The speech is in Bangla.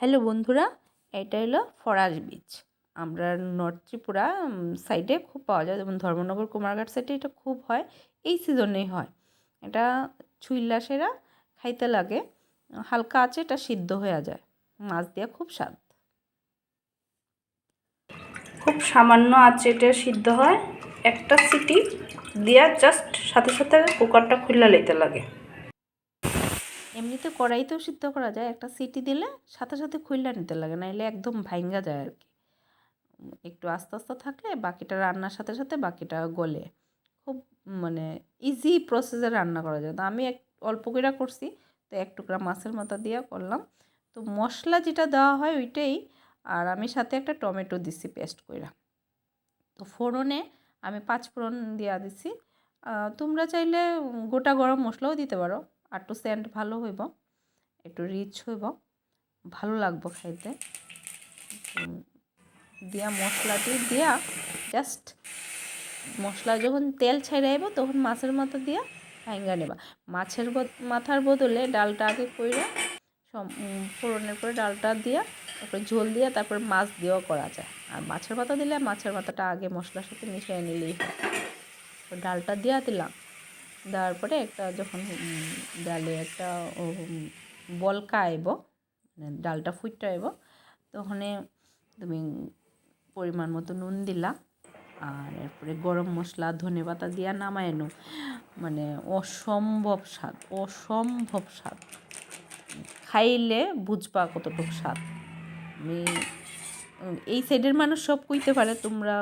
হ্যালো বন্ধুরা, এটা হলো ফরাজ বীজ। আমরা নর্থ ত্রিপুরা সাইডে খুব পাওয়া যায়, যেমন ধর্মনগর কুমারঘাট সাইডে এটা খুব হয়, এই সিজনেই হয়। এটা ছুইল্লা সেরা খাইতে লাগে, হালকা আছে, এটা সিদ্ধ হয়ে যায়, মাছ দিয়ে খুব স্বাদ। খুব সামান্য আছে, এটা সিদ্ধ হয়। একটা সিটি দিয়া জাস্ট সাথে সাথে কুকারটা খুললা লইতে লাগে। এমনিতে কড়াইতেও সিদ্ধ করা যায়, একটা সিটি দিলে সাথে সাথে খুইল্লা নিতে লাগে, নাইলে একদম ভাঙ্গা যায় আর কি। একটু আস্তে আস্তে থাকলে বাকিটা রান্নার সাথে সাথে বাকিটা গলে খুব ইজি প্রসেসে রান্না করা যায়। তো আমি অল্প করে করছি, তো এক টুকরা মাছের মাথা দিয়ে করলাম। তো মশলা যেটা দেওয়া হয় ওইটাই, আর আমি সাথে একটা টমেটো দিছি পেস্ট কইরা। তো ফোড়নে আমি 5 ফোড়ন দিয়া দিছি। তোমরা চাইলে গোটা গরম মশলাও দিতে পারো, আর একটু সেন্ট ভালো হইব, একটু রিচ হইব, ভালো লাগবো খাইতে। দিয়া মশলাটি দিয়া জাস্ট মশলা যখন তেল ছেড়ে আইব তখন মাছের মাথা দিয়া ভাঙ্গা নেবা। মাছের মাথার বদলে ডালটা আগে কইরা ফোড়নের পরে ডালটা দিয়া তারপরে ঝোল দিয়া তারপর মাছ দিয়েও করা যায়। আর মাছের মাথা দিলে মাছের মাথাটা আগে মশলার সাথে মিশিয়ে নিলেই হয়। তো ডালটা দিয়া দিলাম, দেওয়ার পরে একটা যখন ডালে একটা বলকা আইব, ডালটা ফুটটা আইব, তখন তুমি পরিমাণ মতো নুন দিলা, আর এরপরে গরম মশলা ধনেপাতা দিয়া নামায় নো। অসম্ভব স্বাদ, অসম্ভব স্বাদ, খাইলে বুঝবা কতটুকু স্বাদ। আমি এই সাইডের মানুষ সব কইতে পারে, তোমরা